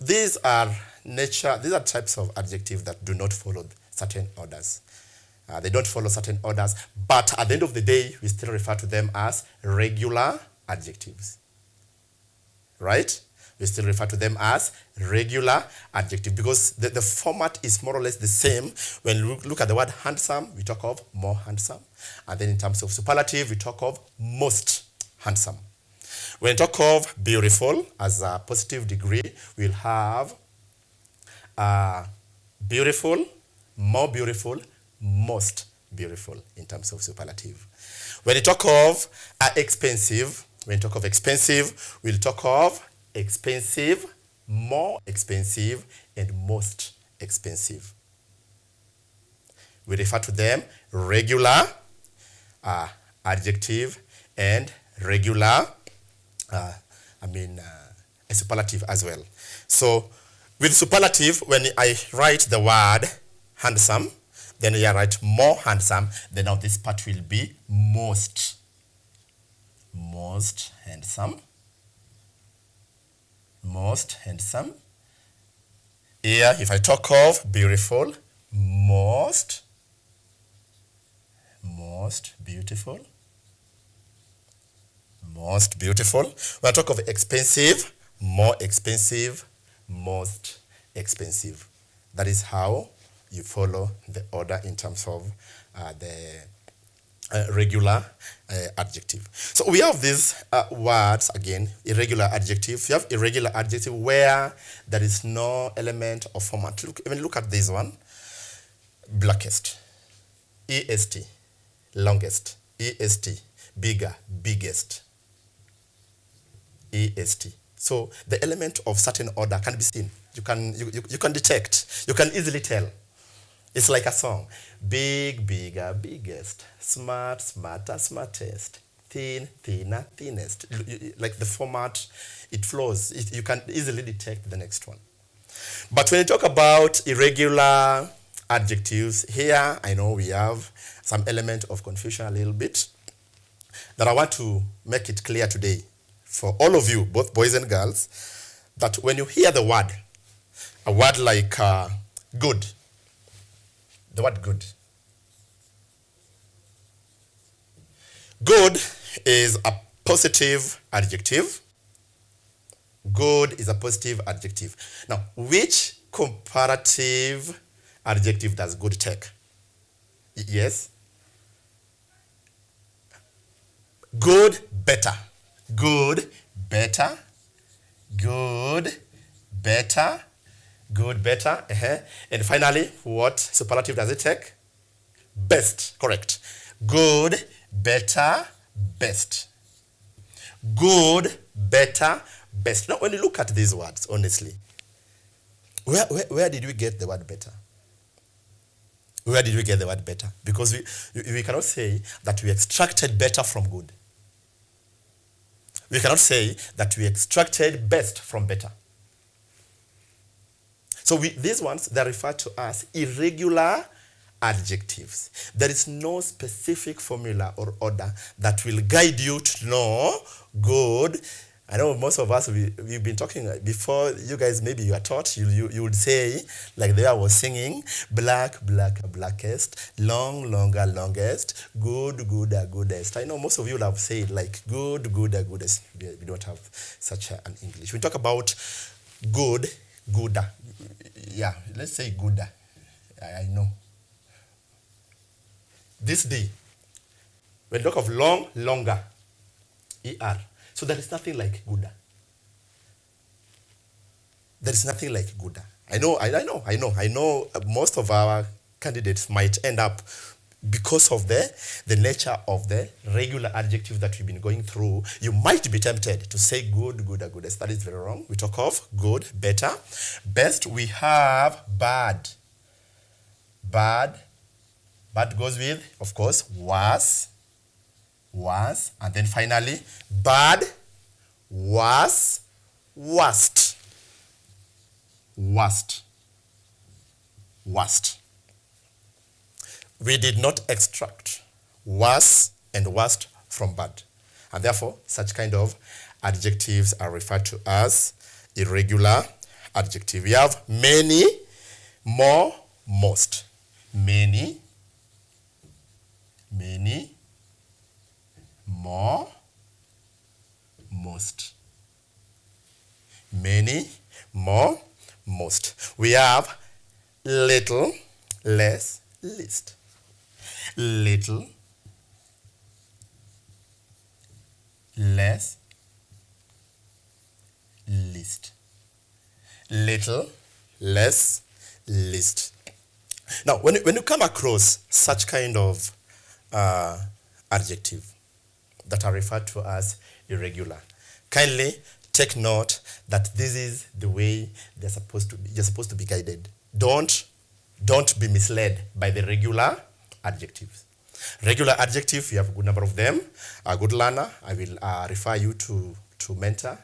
these are types of adjectives that do not follow certain orders. They don't follow certain orders, but at the end of the day, we still refer to them as regular adjectives. Right? We still refer to them as regular adjective because the format is more or less the same. When you look at the word handsome, we talk of more handsome. And then in terms of superlative, we talk of most handsome. When we talk of beautiful as a positive degree, we'll have beautiful, more beautiful, most beautiful in terms of superlative. When you talk of expensive, we'll talk of expensive, more expensive, and most expensive. We refer to them regular adjective and regular a superlative as well. So with superlative, when I write the word handsome, then I write more handsome, then now this part will be most handsome. Most handsome. Here, if I talk of beautiful, most beautiful. Most beautiful. When I talk of expensive, more expensive, most expensive. That is how you follow the order in terms of the regular adjective. So we have these words again, irregular adjective. You have irregular adjective where there is no element of format. Look at this one. Blackest, est, longest, est, bigger, biggest, est. So the element of certain order can be seen. You can detect. You can easily tell. It's like a song. Big, bigger, biggest. Smart, smarter, smartest. Thin, thinner, thinnest. Like the format, it flows. You can easily detect the next one. But when you talk about irregular adjectives, here I know we have some element of confusion a little bit that I want to make it clear today for all of you, both boys and girls, that when you hear the word, a word like good, the word good. Good is a positive adjective. Good is a positive adjective. Now, which comparative adjective does good take? Yes. Good, better. Good, better. Good, better. Good, better. And finally, what superlative does it take? Best. Correct. Good, better, best. Good, better, best. Now, when you look at these words, honestly, where did we get the word better? Where did we get the word better? Because we cannot say that we extracted better from good. We cannot say that we extracted best from better. So these ones, they're referred to as irregular adjectives. There is no specific formula or order that will guide you to know good. I know most of us, we've been talking before, you guys, maybe you are taught, you would say, like there I was singing, black, blacker, blackest, long, longer, longest, good, gooder, goodest. I know most of you will have said like good, gooder, goodest. We don't have such an English. We talk about good, gooder. Yeah, let's say gooder. I know. This day, when we talk of long, longer, ER. So there is nothing like gooder. There is nothing like gooder. I know. Most of our candidates might end up, because of the nature of the regular adjective that we've been going through, you might be tempted to say good, gooder, goodest. That is very wrong. We talk of good, better, best. We have bad. Bad. Bad goes with, of course, worse. Was, and then finally, bad, worse, worst. Worst. Worst. We did not extract worse and worst from bad. And therefore, such kind of adjectives are referred to as irregular adjective. We have many, more, most. Many, more, most. Many, more, most. We have little, less, least. Little, less, least. Little, less, least. Now, when you come across such kind of adjective that are referred to as irregular, kindly take note that this is the way you're supposed to be guided. Don't be misled by the regular adjectives. Regular adjective, you have a good number of them. A good learner, I will refer you to Mentor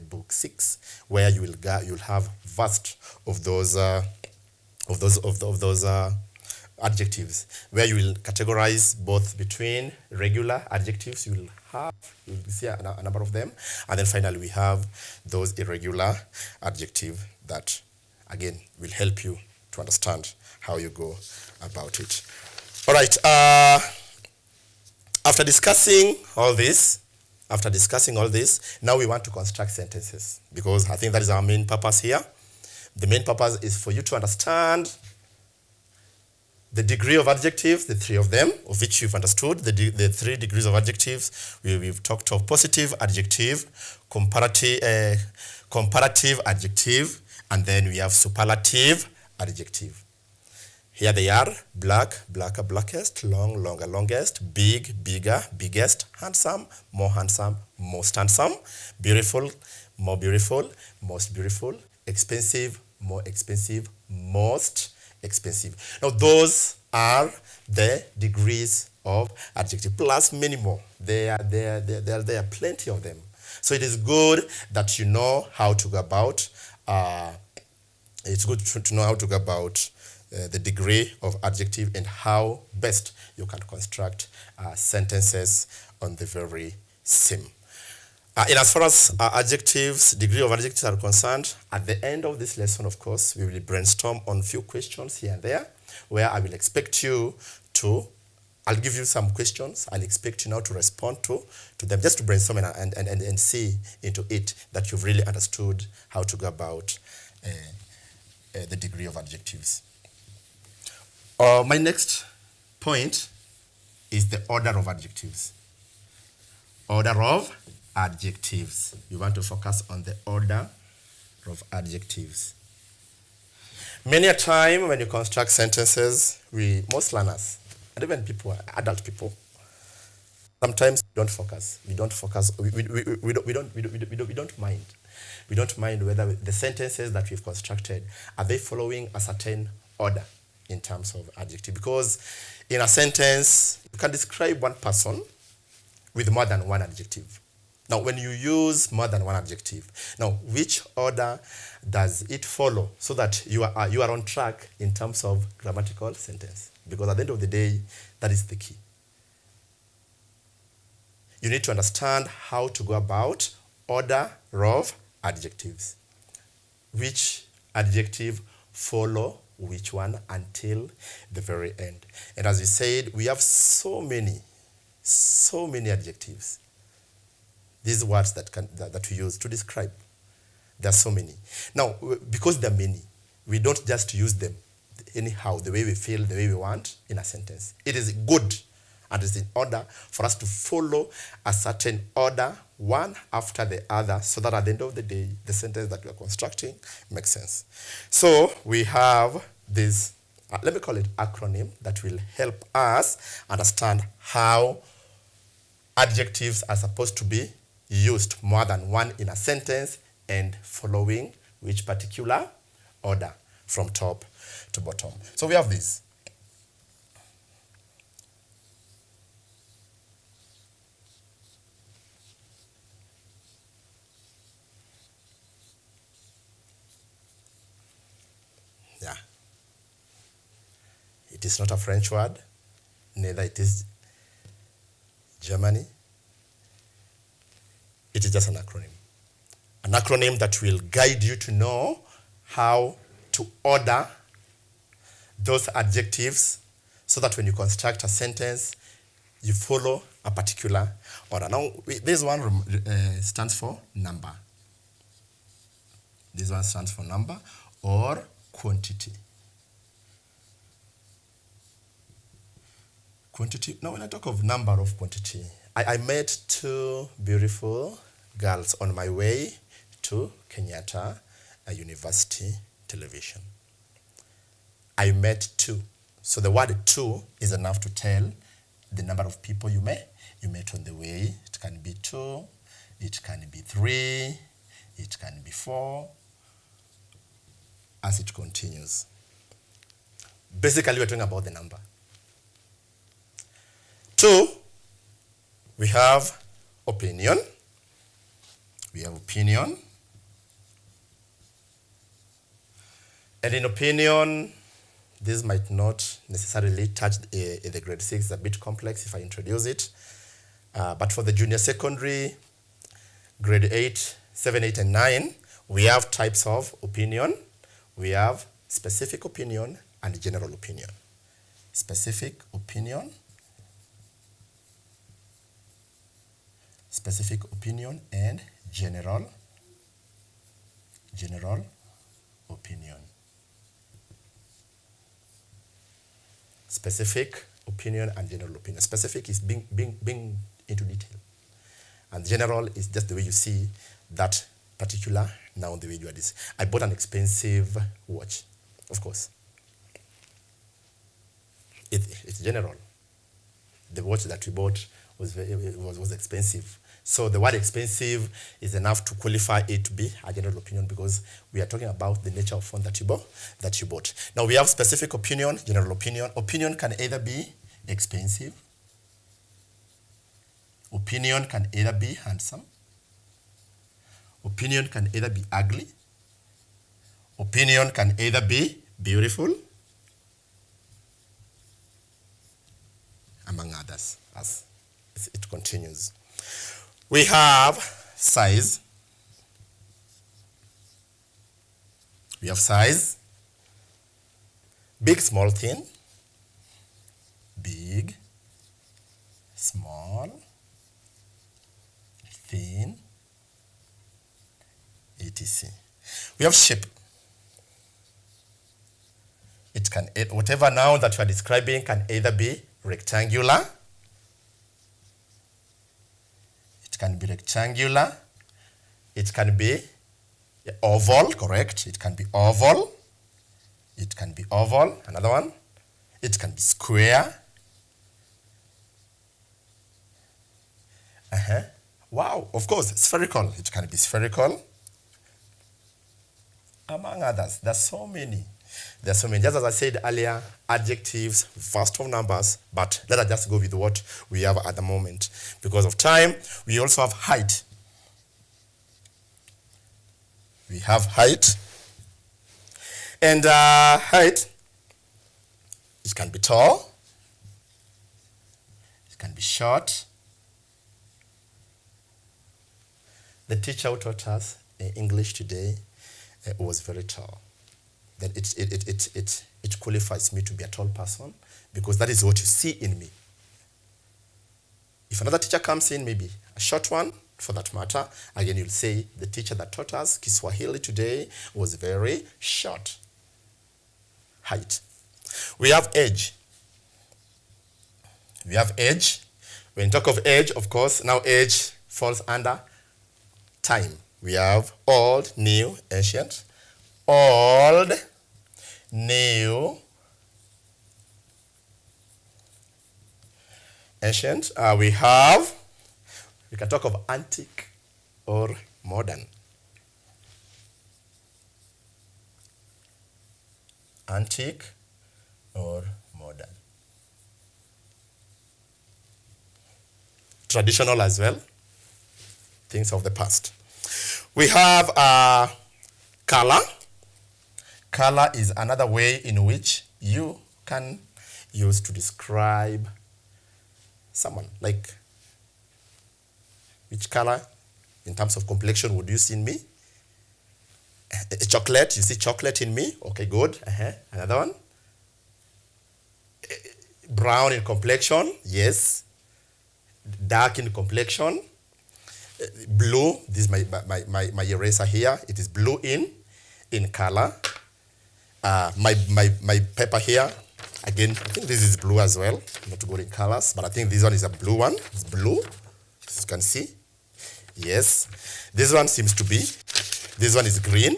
book 6, where you'll have vast of those adjectives, where you will categorize both between regular adjectives. You'll see a number of them, and then finally we have those irregular adjectives that again will help you to understand how you go about it. All right. After discussing all this, now we want to construct sentences, because I think that is our main purpose here. The main purpose is for you to understand the degree of adjectives, the 3 of them, of which you've understood, the 3 degrees of adjectives. We've talked of positive adjective, comparative adjective, and then we have superlative adjective. Here they are: black, blacker, blackest; long, longer, longest; big, bigger, biggest; handsome, more handsome, most handsome; beautiful, more beautiful, most beautiful; expensive, more expensive, most expensive. Now, those are the degrees of adjective, plus many more. There are plenty of them. So it is good that you know how to go about. It's good to know how to go about the degree of adjective and how best you can construct sentences on the very same. And as far as adjectives, degree of adjectives are concerned, at the end of this lesson, of course, we will brainstorm on a few questions here and there, where I will expect you to, I'll give you some questions, I'll expect you now to respond to them, just to brainstorm and see into it that you've really understood how to go about the degree of adjectives. My next point is the order of adjectives. Order of adjectives. You want to focus on the order of adjectives. Many a time when you construct sentences, most learners, and even adult people, sometimes we don't focus. We don't mind. We don't mind whether the sentences that we've constructed, are they following a certain order in terms of adjective. Because in a sentence, you can describe one person with more than one adjective. Now, when you use more than one adjective, now which order does it follow, so that you are on track in terms of grammatical sentence? Because at the end of the day, that is the key. You need to understand how to go about order of adjectives. Which adjective follow which one until the very end. And as we said, we have so many adjectives. These words that we use to describe. There are so many. Now, because there are many, we don't just use them anyhow, the way we feel, the way we want in a sentence. It is good and it's in order for us to follow a certain order, one after the other, so that at the end of the day, the sentence that we are constructing makes sense. So we have this, let me call it acronym, that will help us understand how adjectives are supposed to be used more than one in a sentence and following which particular order from top to bottom. So we have this. Yeah. It is not a French word, neither it is Germany. It is just an acronym. An acronym that will guide you to know how to order those adjectives so that when you construct a sentence, you follow a particular order. Now, this one stands for number. This one stands for number or quantity. Quantity. Now, when I talk of number of quantity, I met two beautiful girls on my way to Kenyatta University Television. I met two. So the word two is enough to tell the number of people you met on the way. It can be 2, it can be 3, it can be 4, as it continues. Basically, we're talking about the number. 2, we have opinion. We have opinion. And in opinion, this might not necessarily touch the grade 6. It's a bit complex if I introduce it. But for the junior secondary, grade 8, 7, 8, and 9, we have types of opinion. We have specific opinion and general opinion. Specific opinion, and general opinion. Specific opinion and general opinion. Specific is being into detail. And general is just the way you see that particular noun, the way you are this. I bought an expensive watch, of course. It's general. The watch that we bought was expensive. So the word expensive is enough to qualify it to be a general opinion because we are talking about the nature of phone that you bought. Now we have specific opinion, general opinion. Opinion can either be expensive. Opinion can either be handsome. Opinion can either be ugly. Opinion can either be beautiful, among others, as it continues. We have size. We have size. Big, small, thin. Big, small, thin, etc. We have shape. It can, whatever noun that you are describing can either be rectangular. It can be rectangular. It can be oval, correct? It can be oval. It can be oval. Another one. It can be square. Wow, of course, spherical. It can be spherical. Among others, there's so many. Just as I said earlier, adjectives, vast of numbers, but let us just go with what we have at the moment. Because of time, we also have height. We have height. And height, it can be tall. It can be short. The teacher who taught us English today was very tall. Then it qualifies me to be a tall person because that is what you see in me. If another teacher comes in, maybe a short one, for that matter, again you'll say the teacher that taught us Kiswahili today was very short. Height. We have age. We have age. When you talk of age, of course, now age falls under time. We have old, new, ancient. Old, new, ancient. We can talk of antique or modern. Antique or modern. Traditional as well. Things of the past. We have color. Color is another way in which you can use to describe someone. Like, which color in terms of complexion would you see in me? Chocolate, you see chocolate in me? Okay, good. Another one. Brown in complexion, yes. Dark in complexion. Blue, this is my eraser here. It is blue in color. My paper here, again, I think this is blue as well. Not good in colors, but I think this one is a blue one. It's blue, as you can see. Yes. This one seems to be. This one is green.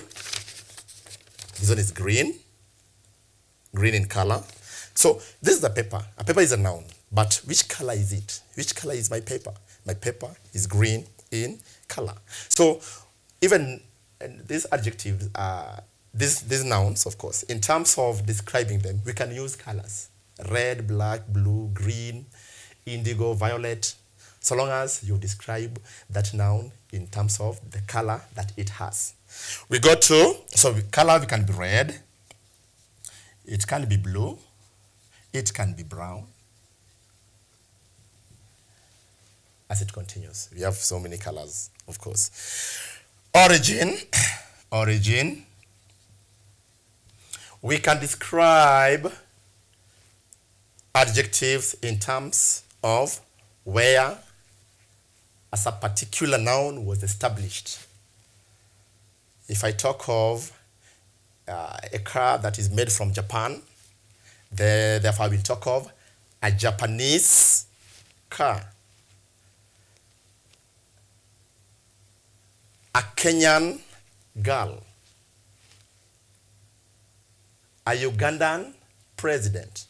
This one is green. Green in color. So this is the paper. A paper is a noun, but which color is it? Which color is my paper? My paper is green in color. So even these adjectives, these nouns, of course, in terms of describing them, we can use colors. Red, black, blue, green, indigo, violet, so long as you describe that noun in terms of the color that it has. We go to, so color can be red, it can be blue, it can be brown. As it continues, we have so many colors, of course. Origin, origin. We can describe adjectives in terms of where as a particular noun was established. If I talk of a car that is made from Japan, therefore I will talk of a Japanese car. A Kenyan girl. A Ugandan president.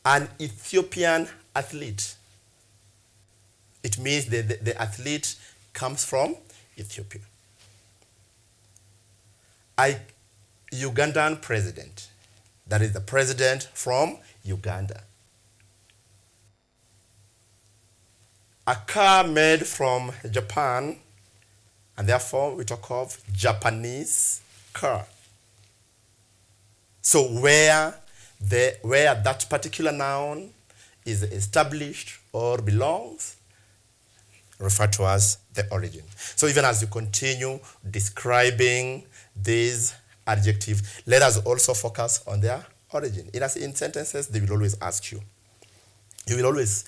An Ethiopian athlete. It means the athlete comes from Ethiopia. A Ugandan president. That is the president from Uganda. A car made from Japan, and therefore we talk of Japanese car. So where that particular noun is established or belongs, referred to as the origin. So even as you continue describing these adjectives, let us also focus on their origin. In sentences, they will always ask you. You will always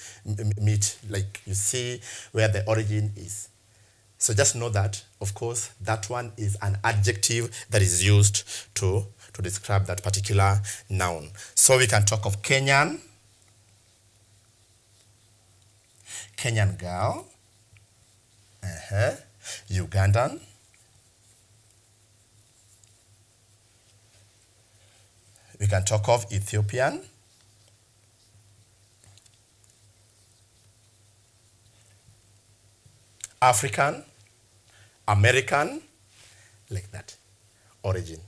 meet, like you see where the origin is. So just know that, of course, that one is an adjective that is used to describe that particular noun. So we can talk of Kenyan girl, Ugandan, we can talk of Ethiopian, African, American, like that. Origin.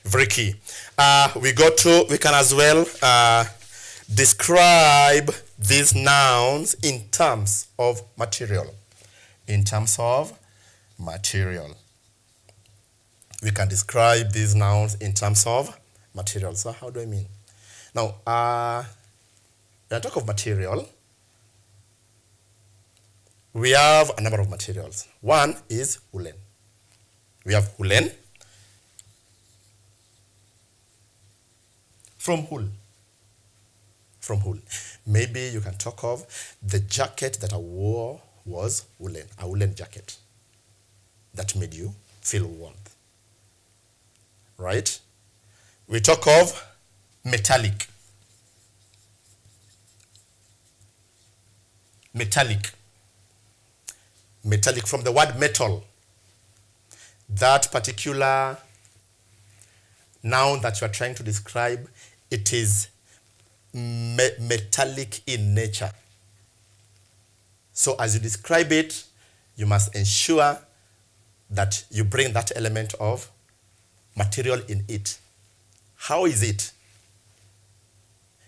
Very key. We can as well describe these nouns in terms of material. In terms of material. We can describe these nouns in terms of material. So how do I mean? Now, when I talk of material, we have a number of materials. One is woolen. We have woolen from wool. From wool. Maybe you can talk of the jacket that I wore was woolen, a woolen jacket that made you feel warmth. Right? We talk of metallic. Metallic from the word metal. That particular noun that you are trying to describe, it is metallic in nature. So as you describe it, you must ensure that you bring that element of material in it. How is it?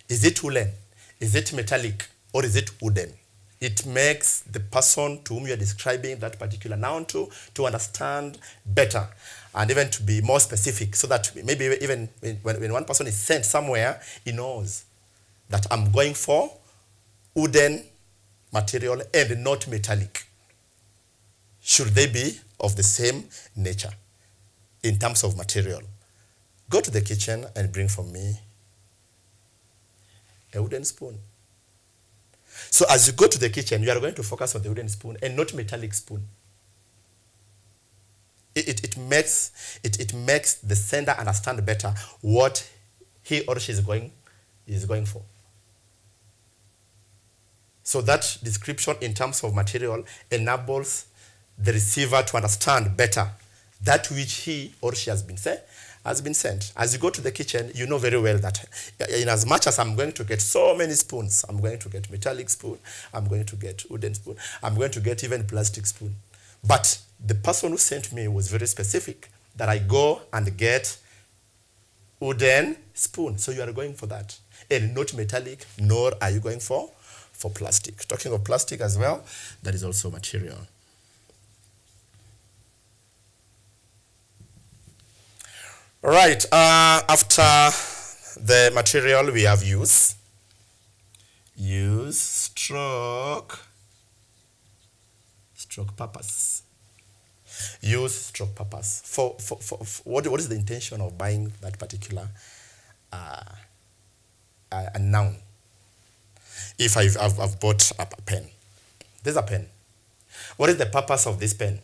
Is it woolen? Is it metallic? Or is it wooden? It makes the person to whom you are describing that particular noun to understand better and even to be more specific, so that maybe even when one person is sent somewhere, he knows that I'm going for wooden material and not metallic. should they be of the same nature in terms of material? Go to the kitchen and bring for me a wooden spoon. So as you go to the kitchen, you are going to focus on the wooden spoon and not metallic spoon. It makes the sender understand better what he or she is going for. So that description in terms of material enables the receiver to understand better that which he or she has been sent. As you go to the kitchen, you know very well that in as much as I'm going to get so many spoons, I'm going to get metallic spoon, I'm going to get wooden spoon, I'm going to get even plastic spoon. But the person who sent me was very specific that I go and get wooden spoon. So you are going for that. And not metallic, nor are you going for plastic. Talking of plastic as well, that is also material. Right, after the material we have use stroke purpose. Use stroke purpose. For what is the intention of buying that particular a noun? If I've bought a pen, there's a pen. What is the purpose of this pen?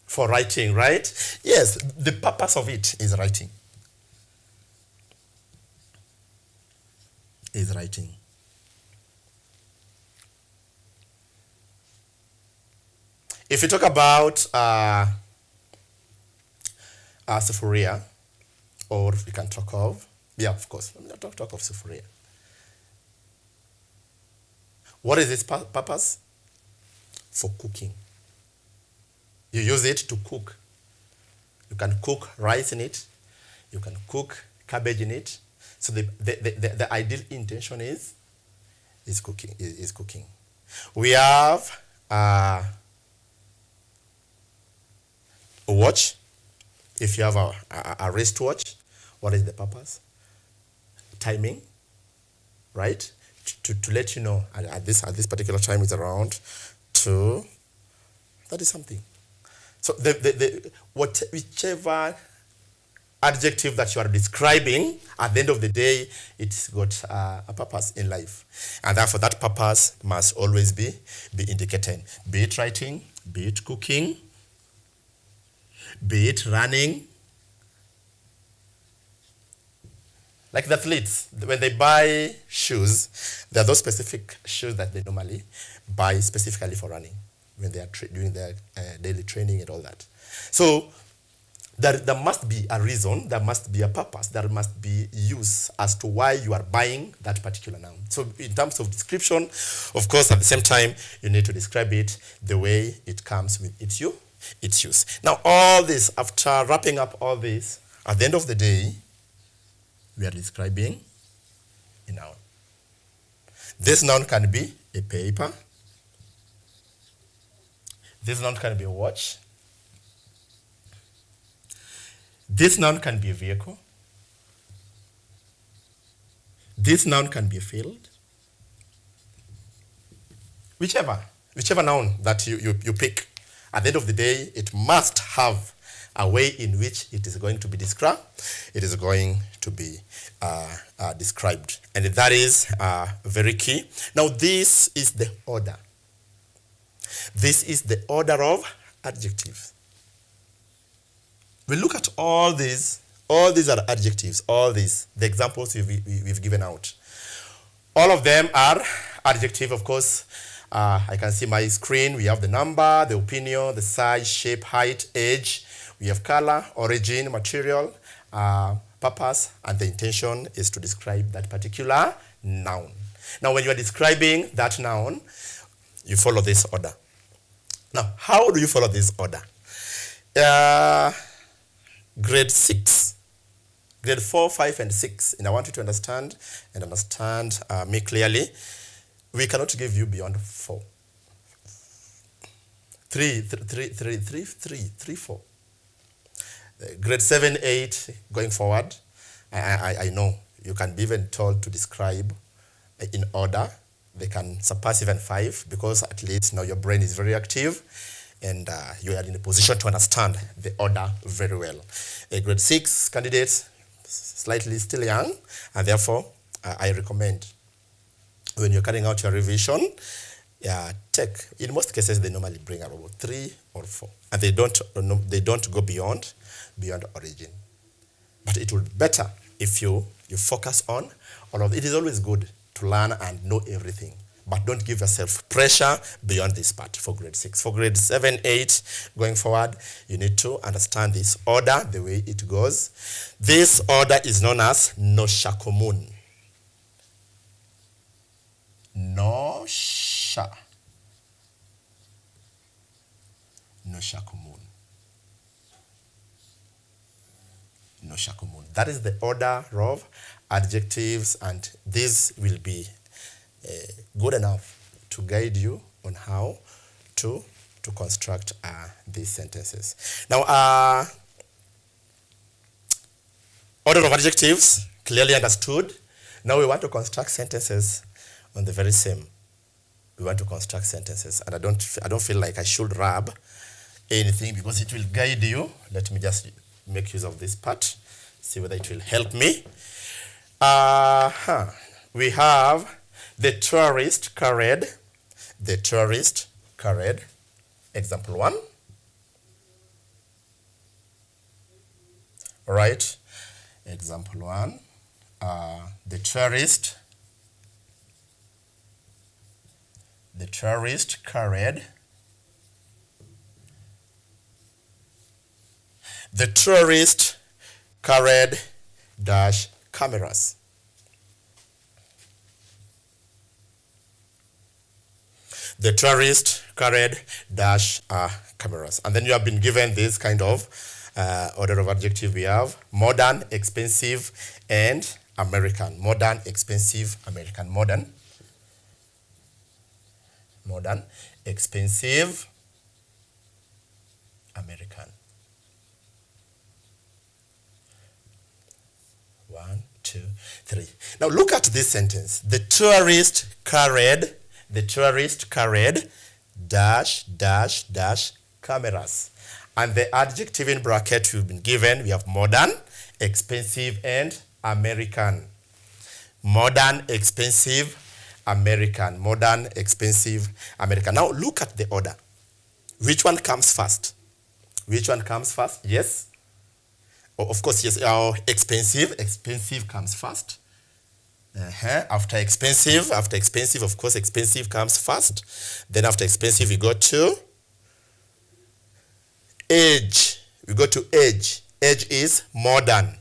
For writing, right? Yes, the purpose of it is writing. If you talk about Sephoria, or we can talk of, of course, let me talk of Sephoria. What is its purpose? For cooking. You use it to cook. You can cook rice in it. You can cook cabbage in it. So the ideal intention is cooking. We have a watch. If you have a wristwatch, what is the purpose? Timing, right? To let you know at this particular time is around 2:30 something. So whichever adjective that you are describing, at the end of the day, it's got a purpose in life. And therefore that purpose must always be indicated. Be it writing, be it cooking, be it running. Like the athletes, when they buy shoes, there are those specific shoes that they normally buy specifically for running when they are doing their daily training and all that. So there must be a reason, there must be a purpose, there must be use as to why you are buying that particular noun. So in terms of description, of course, at the same time, you need to describe it the way it comes with its use. Now, all this, after wrapping up all this, at the end of the day, we are describing a noun. This noun can be a paper. This noun can be a watch. This noun can be a vehicle. This noun can be a field. Whichever noun that you pick, at the end of the day, it must have a way in which it is going to be described. It is going to be described. And that is very key. Now, this is the order. This is the order of adjectives. We look at all these. All these are adjectives. All these, the examples we've given out. All of them are adjective, of course. I can see my screen. We have the number, the opinion, the size, shape, height, age. We have color, origin, material, purpose, and the intention is to describe that particular noun. Now, when you are describing that noun, you follow this order. Now, how do you follow this order? Grade 6, grade 4, 5, and 6, and I want you to understand me clearly. We cannot give you beyond 4. 3, 4. Grade 7, 8, going forward, I know you can be even told to describe in order. They can surpass even 5 because at least now your brain is very active. and you are in a position to understand the order very well. A grade 6 candidates, slightly still young, and therefore I recommend when you're carrying out your revision, take, in most cases they normally bring about 3 or 4, and they don't go beyond origin. But it would be better if you focus on all of it. It is always good to learn and know everything, but don't give yourself pressure beyond this part for grade 6. For grade 7, 8, going forward, you need to understand this order, the way it goes. This order is known as Noshakumun. Noshakumun. That is the order of adjectives, and this will be good enough to guide you on how to construct these sentences. Now, order of adjectives, clearly understood. Now we want to construct sentences on the very same. We want to construct sentences, and I don't feel like I should rub anything because it will guide you. Let me just make use of this part, see whether it will help me. We have the tourist carried. The tourist carried. Example 1. All right. Example 1. The tourist carried. The tourist carried dash cameras. The tourist carried dash cameras. And then you have been given this kind of order of adjective. We have modern, expensive, and American. Modern, expensive, American. Modern, expensive, American. 1, 2, 3. Now look at this sentence. The tourist carried dash dash dash cameras. And the adjective in bracket we've been given, we have modern, expensive, and American. Modern, expensive, American. Modern, expensive, American. Now look at the order. Which one comes first? Which one comes first? Yes. Oh, of course, yes. Expensive. Expensive comes first. After expensive, of course, expensive comes first. Then after expensive, we go to age. Age is modern.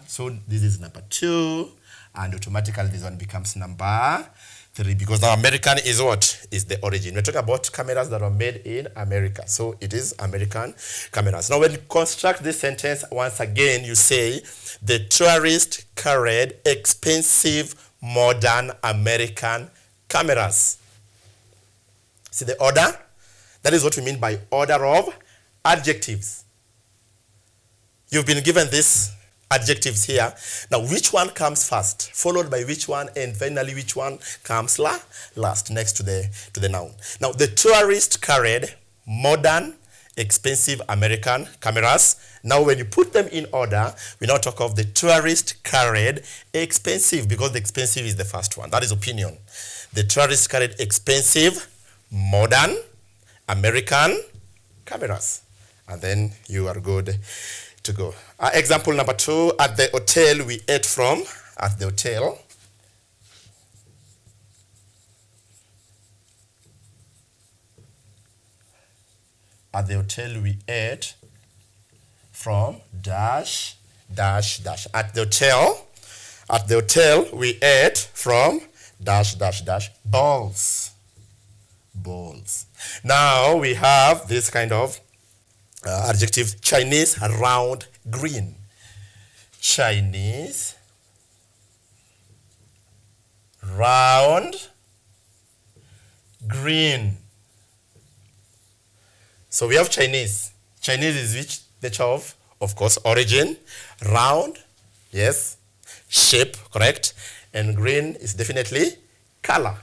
So this is number 2, and automatically this one becomes number 3, because now American is what? Is the origin. We're talking about cameras that are made in America. So it is American cameras. Now when you construct this sentence, once again, you say, the tourist carried expensive, modern, American cameras. See the order? That is what we mean by order of adjectives. You've been given these adjectives here. Now, which one comes first, followed by which one, and finally which one comes last, next to the noun. Now, the tourist carried modern, expensive American cameras. Now, when you put them in order, we now talk of the tourist carried expensive, because the expensive is the first one. That is opinion. The tourist carried expensive, modern, American cameras. And then you are good to go. Example number 2, at the hotel we ate from. At the hotel. At the hotel we ate from dash, dash, dash. At the hotel we ate from dash, dash, dash. Balls. Now we have this kind of adjective, Chinese, round, green. Chinese, round, green. So we have Chinese. Chinese is which nature of course, origin. Round, yes. Shape, correct. And green is definitely color.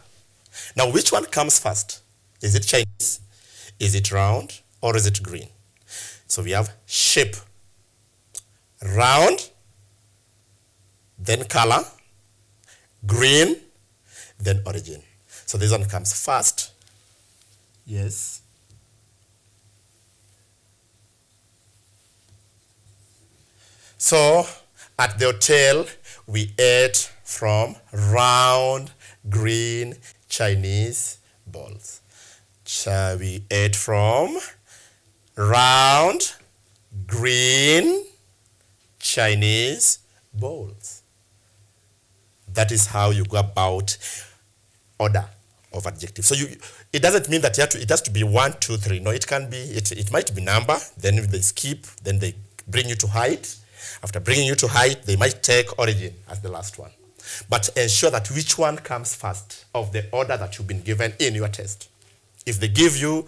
Now, which one comes first? Is it Chinese? Is it round or is it green? So we have shape, round, then color, green, then origin. So this one comes first. Yes. So at the hotel, we ate from round, green, Chinese balls. We ate from round, green, Chinese bowls. That is how you go about order of adjectives. So it doesn't mean that it has to be 1, 2, 3. No, it can be, it might be number, then if they skip, then they bring you to height. After bringing you to height, they might take origin as the last one. But ensure that which one comes first of the order that you've been given in your test. If they give you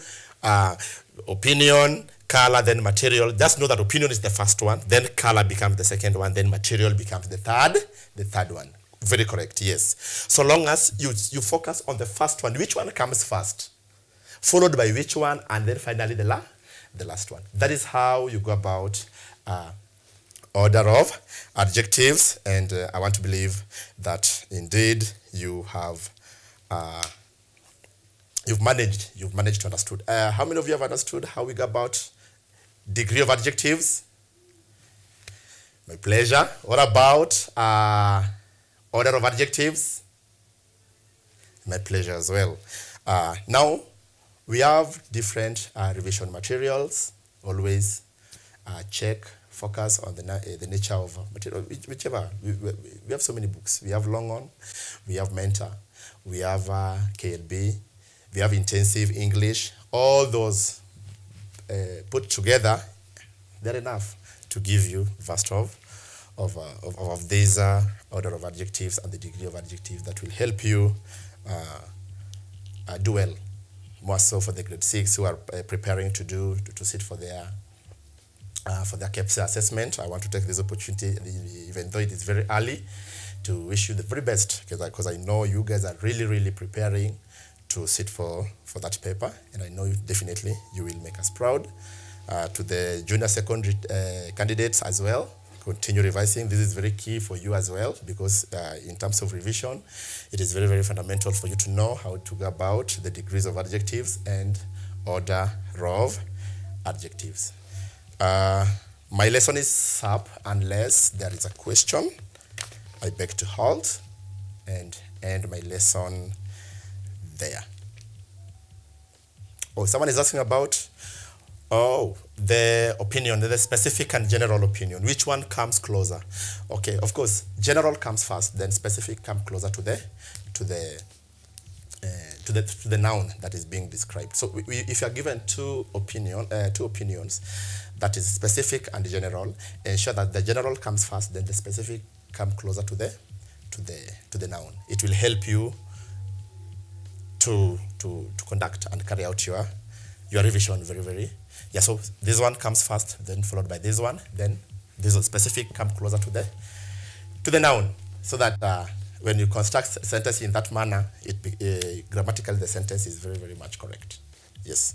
opinion, color, then material, just know that opinion is the first one, then color becomes the second one, then material becomes the third one. Very correct, yes. So long as you focus on the first one, which one comes first, followed by which one, and then finally the last one. That is how you go about order of adjectives, and I want to believe that indeed you have you've managed to understood. How many of you have understood how we go about degree of adjectives? My pleasure. What about order of adjectives? My pleasure as well. Now we have different revision materials. Always check, focus on the nature of material, whichever. We have so many books. We have Longhorn, we have Mentor, we have KLB, we have Intensive English. All those put together, they're enough to give you vast of these order of adjectives and the degree of adjectives that will help you do well. More so for the grade 6 who are preparing to sit for their KPSA assessment. I want to take this opportunity, even though it is very early, to wish you the very best, because I know you guys are really preparing to sit for that paper, and I know definitely you will make us proud. To the junior secondary candidates as well, continue revising. This is very key for you as well, because in terms of revision, it is very fundamental for you to know how to go about the degrees of adjectives and order of adjectives. My lesson is up unless there is a question. I beg to halt and end my lesson there. Oh, someone is asking about the opinion, the specific and general opinion. Which one comes closer? Okay, of course, general comes first, then specific comes closer to the noun that is being described. So if you are given two opinions, that is specific and general, ensure that the general comes first, then the specific comes closer to the noun. It will help you to conduct and carry out your revision very. Yeah, so this one comes first, then followed by this one, then this one specific comes closer to the noun, so that when you construct a sentence in that manner, grammatically the sentence is very much correct. Yes.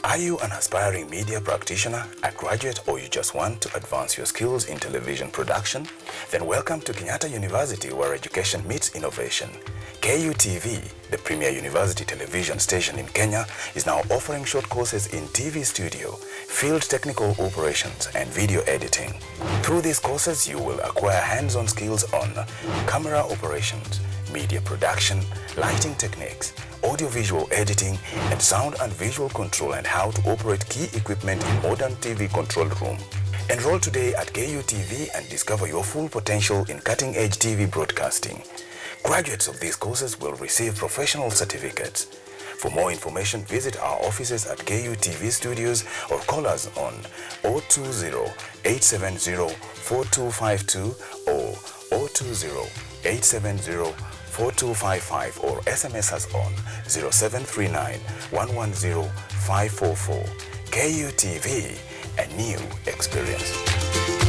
Are you an aspiring media practitioner, a graduate, or you just want to advance your skills in television production? Then welcome to Kenyatta University, where education meets innovation. KUTV, the premier university television station in Kenya, is now offering short courses in TV studio, field technical operations, and video editing. Through these courses, you will acquire hands-on skills on camera operations, media production, lighting techniques, audiovisual editing, and sound and visual control, and how to operate key equipment in modern TV control room. Enroll today at KUTV and discover your full potential in cutting-edge TV broadcasting. Graduates of these courses will receive professional certificates. For more information, visit our offices at KUTV Studios or call us on 020-870-4252 or 020-870-4252. 4255 or SMS us on 0739 110 544. KUTV, a new experience.